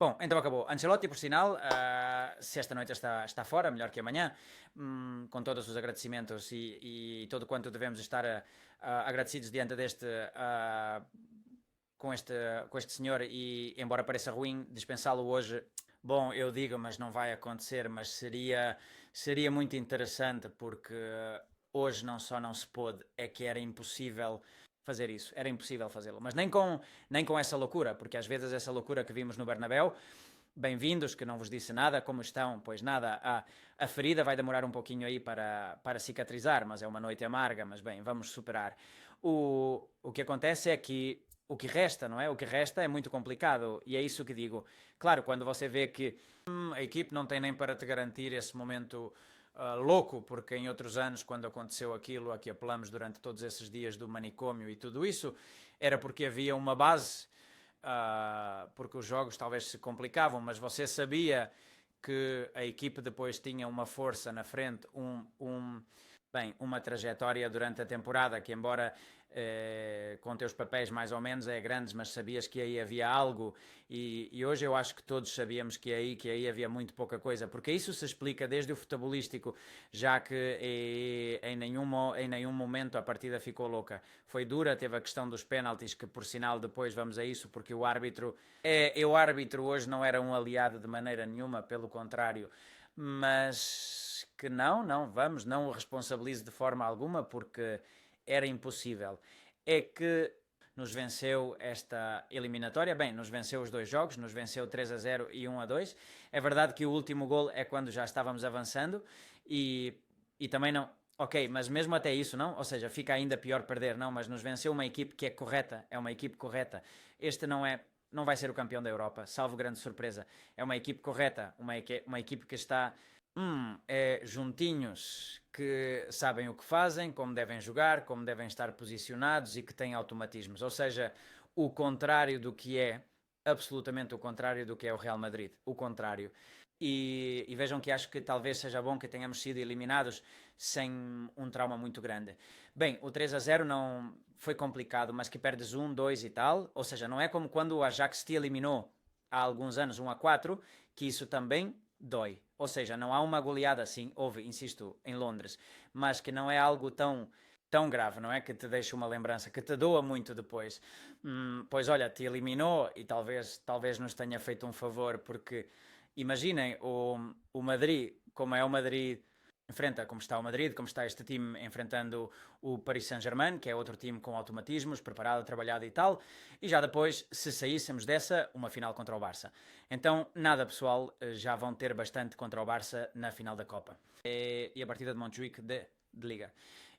Bom, então acabou. Ancelotti, por sinal, se esta noite está fora, melhor que amanhã, com todos os agradecimentos e todo quanto devemos estar agradecidos diante deste, com este senhor e, embora pareça ruim, dispensá-lo hoje, bom, eu digo, mas não vai acontecer, mas seria muito interessante porque hoje não só não se pôde, é que era impossível fazer isso, era impossível fazê-lo, mas nem com essa loucura, porque às vezes essa loucura que vimos no Bernabéu, bem-vindos, que não vos disse nada, como estão? Pois nada, a ferida vai demorar um pouquinho aí para cicatrizar, mas é uma noite amarga, mas bem, vamos superar. O que acontece é que o que resta, não é? O que resta é muito complicado e é isso que digo. Claro, quando você vê que a equipe não tem nem para te garantir esse momento louco, porque em outros anos, quando aconteceu aquilo a que apelamos durante todos esses dias do manicômio e tudo isso, era porque havia uma base, porque os jogos talvez se complicavam, mas você sabia que a equipe depois tinha uma força na frente, bem, uma trajetória durante a temporada que, embora com teus papéis mais ou menos é grandes, mas sabias que aí havia algo e hoje eu acho que todos sabíamos que aí havia muito pouca coisa, porque isso se explica desde o futebolístico, já que em nenhum momento a partida ficou louca. Foi dura, teve a questão dos penaltis, que por sinal depois vamos a isso, porque o árbitro hoje não era um aliado de maneira nenhuma, pelo contrário, mas que não o responsabilizo de forma alguma, porque era impossível. É que nos venceu esta eliminatória, bem, nos venceu os dois jogos, nos venceu 3-0 e 1-2. É verdade que o último gol é quando já estávamos avançando e também não. Ok, mas mesmo até isso, não? Ou seja, fica ainda pior perder, não? Mas nos venceu uma equipe que é correta, é uma equipe correta. Este não vai ser o campeão da Europa, salvo grande surpresa. É uma equipe correta, uma equipe que está juntinhos, que sabem o que fazem, como devem jogar, como devem estar posicionados e que têm automatismos. Ou seja, o contrário do que é, absolutamente o contrário do que é o Real Madrid. O contrário. E vejam que acho que talvez seja bom que tenhamos sido eliminados sem um trauma muito grande. Bem, o 3-0 não foi complicado, mas que perdes 1-2 e tal. Ou seja, não é como quando o Ajax te eliminou há alguns anos 1-4, que isso também dói. Ou seja, não há uma goleada assim, houve, insisto, em Londres, mas que não é algo tão grave, não é? Que te deixa uma lembrança, que te doa muito depois. Pois olha, te eliminou e talvez nos tenha feito um favor, porque imaginem o Madrid, como é o Madrid enfrenta como está o Madrid, como está este time enfrentando o Paris Saint-Germain, que é outro time com automatismos, preparado, trabalhado e tal, e já depois, se saíssemos dessa, uma final contra o Barça. Então, nada pessoal, já vão ter bastante contra o Barça na final da Copa. E a partida de Montjuic de Liga.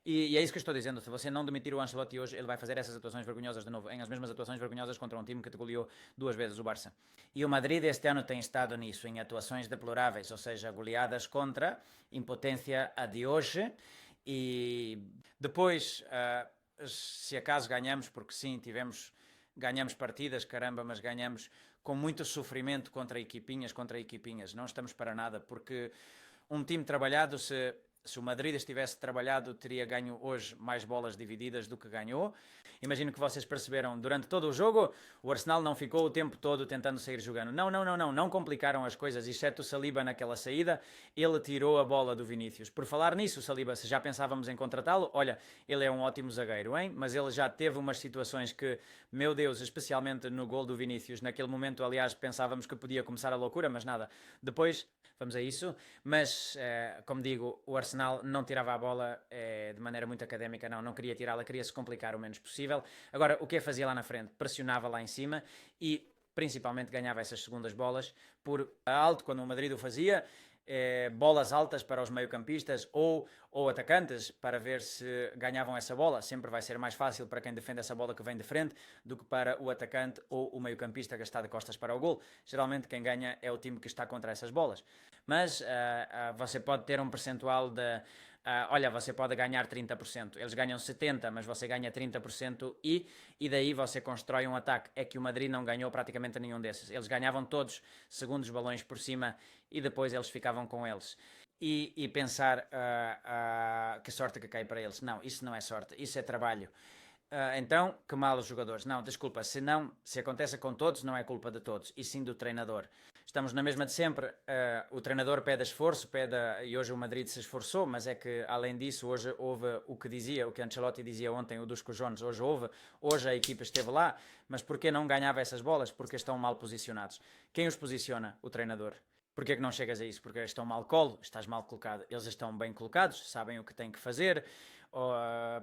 E é isso que eu estou dizendo, se você não demitir o Ancelotti hoje, ele vai fazer essas atuações vergonhosas de novo, em as mesmas atuações vergonhosas contra um time que te goleou 2 vezes, o Barça. E o Madrid este ano tem estado nisso, em atuações deploráveis, ou seja, goleadas contra, impotência a de hoje, e depois, se acaso ganhamos, porque sim, ganhamos partidas, caramba, mas ganhamos com muito sofrimento contra equipinhas, não estamos para nada, porque um time trabalhado, se o Madrid estivesse trabalhado, teria ganho hoje mais bolas divididas do que ganhou. Imagino que vocês perceberam, durante todo o jogo, o Arsenal não ficou o tempo todo tentando sair jogando. Não complicaram as coisas, exceto o Saliba naquela saída, ele tirou a bola do Vinícius. Por falar nisso, Saliba, se já pensávamos em contratá-lo, olha, ele é um ótimo zagueiro, hein? Mas ele já teve umas situações que, meu Deus, especialmente no gol do Vinícius, naquele momento, aliás, pensávamos que podia começar a loucura, mas nada. Depois, vamos a isso, mas, como digo, o Arsenal não tirava a bola de maneira muito académica, não queria tirá-la, queria se complicar o menos possível. Agora, o que fazia lá na frente? Pressionava lá em cima e principalmente ganhava essas segundas bolas por alto, quando o Madrid o fazia, bolas altas para os meio-campistas ou atacantes, para ver se ganhavam essa bola. Sempre vai ser mais fácil para quem defende essa bola que vem de frente do que para o atacante ou o meio-campista que está de costas para o gol. Geralmente quem ganha é o time que está contra essas bolas. Mas você pode ter um percentual de... olha, você pode ganhar 30%, eles ganham 70%, mas você ganha 30% e daí você constrói um ataque. É que o Madrid não ganhou praticamente nenhum desses. Eles ganhavam todos segundos balões por cima e depois eles ficavam com eles. E pensar que sorte que cai para eles. Não, isso não é sorte, isso é trabalho. Então, que mal os jogadores. Não, desculpa, se acontece com todos, não é culpa de todos, e sim do treinador. Estamos na mesma de sempre. O treinador pede esforço, e hoje o Madrid se esforçou, mas é que, além disso, hoje houve o que Ancelotti dizia ontem, o dos cojones, hoje a equipa esteve lá, mas porquê não ganhava essas bolas? Porque estão mal posicionados. Quem os posiciona? O treinador. Porquê que não chegas a isso? Porque estão mal colo, estás mal colocado. Eles estão bem colocados, sabem o que têm que fazer,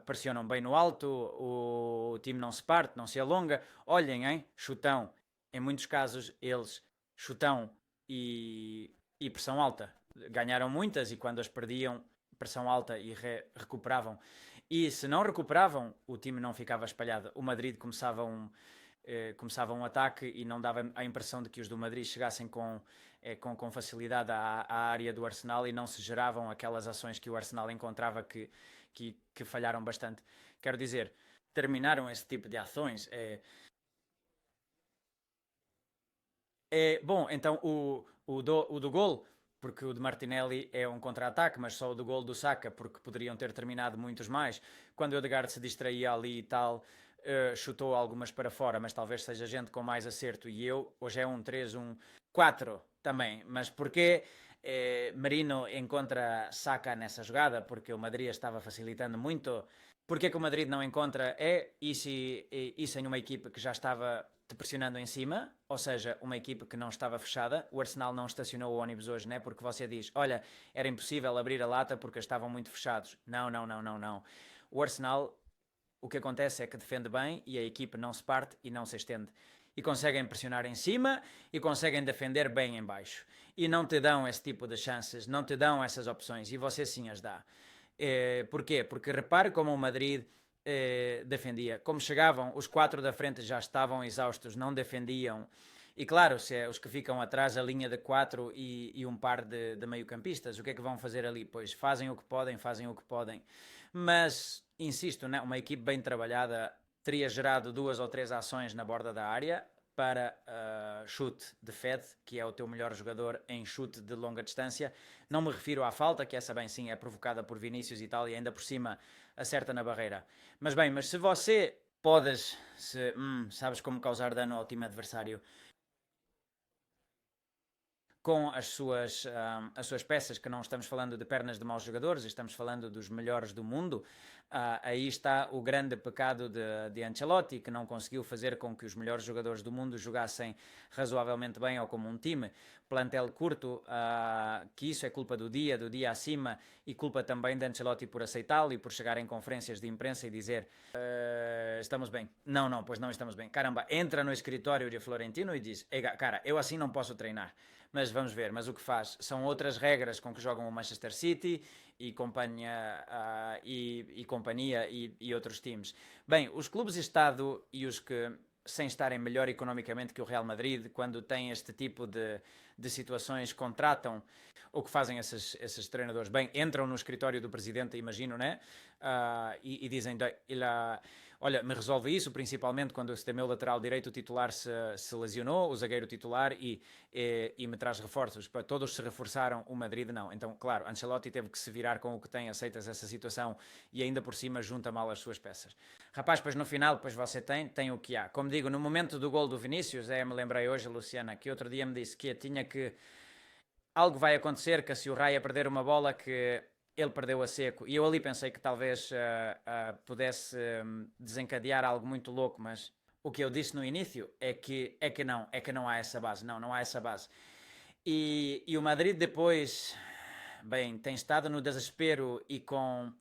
pressionam bem no alto, o time não se parte, não se alonga. Olhem, hein? Chutão. Em muitos casos, eles chutão e pressão alta. Ganharam muitas e quando as perdiam, pressão alta e recuperavam. E se não recuperavam, o time não ficava espalhado. O Madrid começava um ataque e não dava a impressão de que os do Madrid chegassem com facilidade à área do Arsenal e não se geravam aquelas ações que o Arsenal encontrava que falharam bastante. Quero dizer, terminaram esse tipo de ações. Bom, então o do gol, porque o de Martinelli é um contra-ataque, mas só o do gol do Saka, porque poderiam ter terminado muitos mais. Quando o Odegaard se distraía ali e tal, chutou algumas para fora, mas talvez seja gente com mais acerto. E hoje é um 3, um 4 também. Mas porquê Merino encontra Saka nessa jogada? Porque o Madrid estava facilitando muito. Porquê que o Madrid não encontra? Isso em uma equipe que já estava te pressionando em cima, ou seja, uma equipe que não estava fechada. O Arsenal não estacionou o ônibus hoje, né? Porque você diz, olha, era impossível abrir a lata porque estavam muito fechados. Não, não, não, não, não. O Arsenal, o que acontece é que defende bem e a equipe não se parte e não se estende. E conseguem pressionar em cima e conseguem defender bem em baixo. E não te dão esse tipo de chances, não te dão essas opções e você sim as dá. Porquê? Porque repare como o Madrid defendia. Como chegavam, os 4 da frente já estavam exaustos, não defendiam. E claro, se é os que ficam atrás, a linha de 4 e um par de meio-campistas, o que é que vão fazer ali? Pois fazem o que podem, fazem o que podem. Mas, insisto, né, uma equipe bem trabalhada teria gerado 2 ou 3 ações na borda da área para chute de Fed, que é o teu melhor jogador em chute de longa distância. Não me refiro à falta, que essa bem sim é provocada por Vinícius e tal, e ainda por cima acerta na barreira. Mas bem, mas se você sabes como causar dano ao time adversário com as suas peças, que não estamos falando de pernas de maus jogadores, estamos falando dos melhores do mundo. Aí está o grande pecado de Ancelotti, que não conseguiu fazer com que os melhores jogadores do mundo jogassem razoavelmente bem ou como um time. Plantel curto, que isso é culpa do dia acima, e culpa também de Ancelotti por aceitá-lo e por chegar em conferências de imprensa e dizer estamos bem. Não, não, pois não estamos bem. Caramba, entra no escritório de Florentino e diz, cara, eu assim não posso treinar. Mas vamos ver, mas o que faz são outras regras com que jogam o Manchester City e companhia, e outros times. Bem, os clubes de Estado e os que, sem estarem melhor economicamente que o Real Madrid, quando têm este tipo de situações, contratam o que fazem esses treinadores. Bem, entram no escritório do presidente, imagino, né? E dizem, olha, me resolve isso, principalmente quando o meu lateral direito titular se lesionou, o zagueiro titular, e me traz reforços. Para todos se reforçaram, o Madrid não. Então, claro, Ancelotti teve que se virar com o que tem, aceitas essa situação e ainda por cima junta mal as suas peças. Rapaz, pois no final, pois você tem o que há. Como digo, no momento do gol do Vinícius, me lembrei hoje, Luciana, que outro dia me disse que tinha que algo vai acontecer, que se o Raya perder uma bola, que ele perdeu a seco. E eu ali pensei que talvez pudesse desencadear algo muito louco, mas o que eu disse no início é que não há essa base. Não, não há essa base. E o Madrid depois, bem, tem estado no desespero e com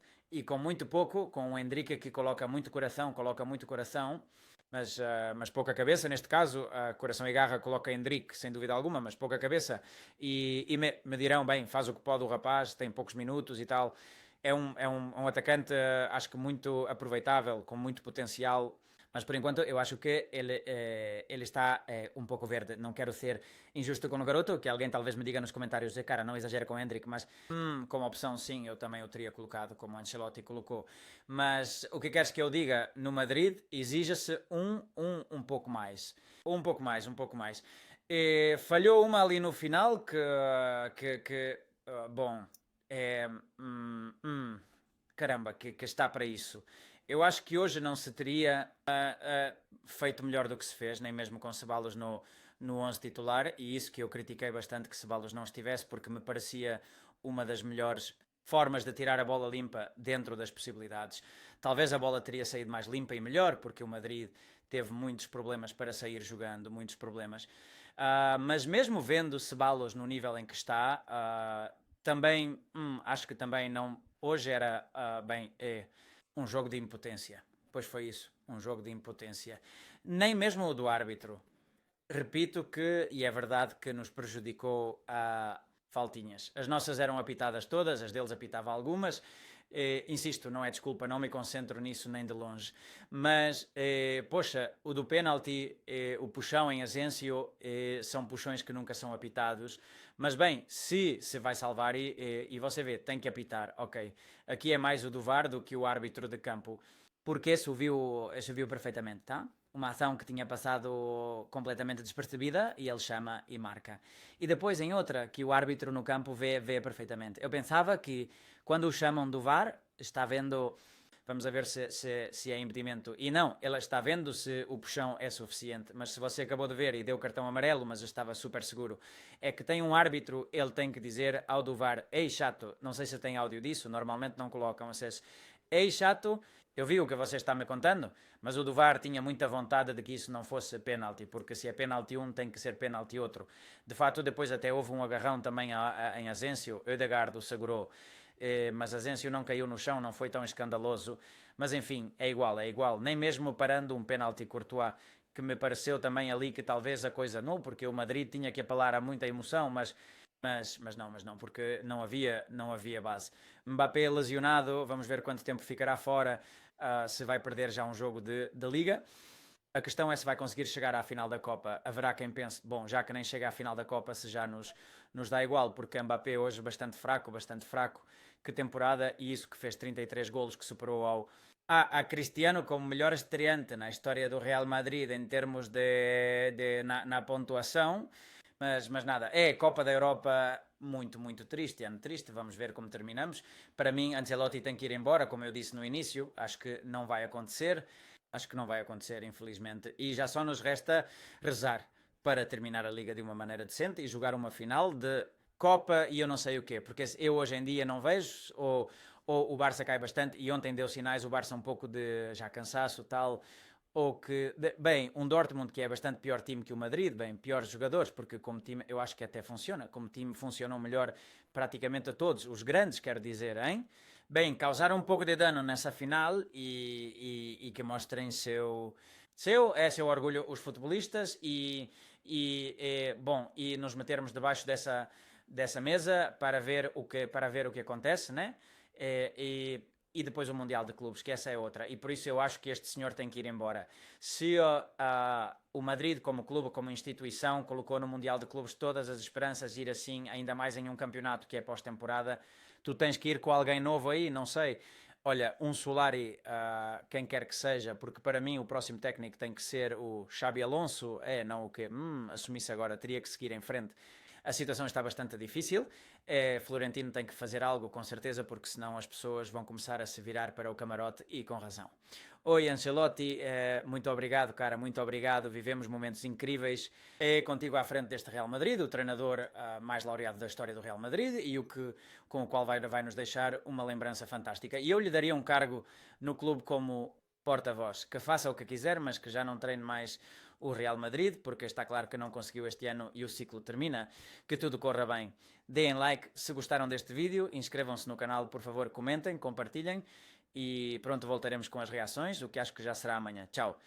muito pouco, com o Enrique que coloca muito coração, mas pouca cabeça, neste caso, coração e garra coloca Hendrick, sem dúvida alguma, mas pouca cabeça, e me dirão, bem, faz o que pode o rapaz, tem poucos minutos e tal, é um atacante, acho que muito aproveitável, com muito potencial, mas por enquanto eu acho que ele está um pouco verde. Não quero ser injusto com o garoto, que alguém talvez me diga nos comentários, cara, não exagera com o Hendrick, mas como opção sim, eu também o teria colocado, como o Ancelotti colocou. Mas o que queres que eu diga? No Madrid exija-se um pouco mais. Um pouco mais, um pouco mais. Falhou uma ali no final bom, é, caramba, que está para isso. Eu acho que hoje não se teria feito melhor do que se fez, nem mesmo com Ceballos no 11 titular, e isso que eu critiquei bastante que Ceballos não estivesse, porque me parecia uma das melhores formas de tirar a bola limpa dentro das possibilidades. Talvez a bola teria saído mais limpa e melhor, porque o Madrid teve muitos problemas para sair jogando, muitos problemas. Mas mesmo vendo Ceballos no nível em que está, também acho que também não. Hoje era um jogo de impotência. Pois foi isso, um jogo de impotência. Nem mesmo o do árbitro. Repito que, e é verdade que nos prejudicou a faltinhas. As nossas eram apitadas todas, as deles apitava algumas. Insisto, não é desculpa, não me concentro nisso nem de longe. Mas, poxa, o do pênalti, o puxão em Asensio, são puxões que nunca são apitados. Mas bem, se vai salvar e você vê, tem que apitar, ok. Aqui é mais o do VAR do que o árbitro de campo. Porque se viu perfeitamente, tá? Uma ação que tinha passado completamente despercebida e ele chama e marca. E depois em outra, que o árbitro no campo vê perfeitamente. Eu pensava que quando o chamam do VAR, está vendo, vamos a ver se é impedimento. E não, ele está vendo se o puxão é suficiente. Mas se você acabou de ver e deu cartão amarelo, mas eu estava super seguro, é que tem um árbitro, ele tem que dizer ao do VAR, ei chato, não sei se tem áudio disso, normalmente não colocam, vocês, ei chato, eu vi o que você está me contando, mas o do VAR tinha muita vontade de que isso não fosse penalti, porque se é penalti um, tem que ser penalti outro. De facto, depois até houve um agarrão também em Asensio, Ødegaard o segurou, mas Asensio não caiu no chão, não foi tão escandaloso. Mas enfim, é igual. Nem mesmo parando um penalti Courtois, que me pareceu também ali que talvez a coisa não, porque o Madrid tinha que apelar a muita emoção, mas não, porque não havia base. Mbappé lesionado, vamos ver quanto tempo ficará fora, se vai perder já um jogo de Liga. A questão é se vai conseguir chegar à final da Copa. Haverá quem pense, bom, já que nem chega à final da Copa, se já nos dá igual, porque Mbappé hoje bastante fraco, que temporada, e isso que fez 33 golos, que superou a Cristiano como melhor estreante na história do Real Madrid em termos na pontuação. Mas nada, é Copa da Europa muito triste, ano triste, vamos ver como terminamos. Para mim, Ancelotti tem que ir embora, como eu disse no início, acho que não vai acontecer, infelizmente. E já só nos resta rezar para terminar a Liga de uma maneira decente e jogar uma final de Copa e eu não sei o quê, porque eu hoje em dia não vejo, ou o Barça cai bastante, e ontem deu sinais, o Barça um pouco de já cansaço tal, ou que, bem, um Dortmund que é bastante pior time que o Madrid, bem, piores jogadores, porque como time eu acho que até funciona, como time funcionam melhor praticamente a todos, os grandes, quero dizer, hein? Bem, causaram um pouco de dano nessa final e que mostrem seu orgulho os futebolistas bom, e nos metermos debaixo dessa mesa para ver o que acontece, né? E depois o Mundial de Clubes, que essa é outra. E por isso eu acho que este senhor tem que ir embora. Se o Madrid, como clube, como instituição, colocou no Mundial de Clubes todas as esperanças de ir assim, ainda mais em um campeonato que é pós-temporada, tu tens que ir com alguém novo aí, não sei. Olha, um Solari, quem quer que seja, porque para mim o próximo técnico tem que ser o Xabi Alonso, não o quê? Assumisse agora, teria que seguir em frente. A situação está bastante difícil. Florentino tem que fazer algo, com certeza, porque senão as pessoas vão começar a se virar para o camarote e com razão. Oi, Ancelotti, muito obrigado, cara, muito obrigado. Vivemos momentos incríveis. É contigo à frente deste Real Madrid, o treinador mais laureado da história do Real Madrid e com o qual vai nos deixar uma lembrança fantástica. E eu lhe daria um cargo no clube como porta-voz, que faça o que quiser, mas que já não treine mais o Real Madrid, porque está claro que não conseguiu este ano e o ciclo termina. Que tudo corra bem. Deem like se gostaram deste vídeo, inscrevam-se no canal, por favor, comentem, compartilhem e pronto, voltaremos com as reações, o que acho que já será amanhã. Tchau!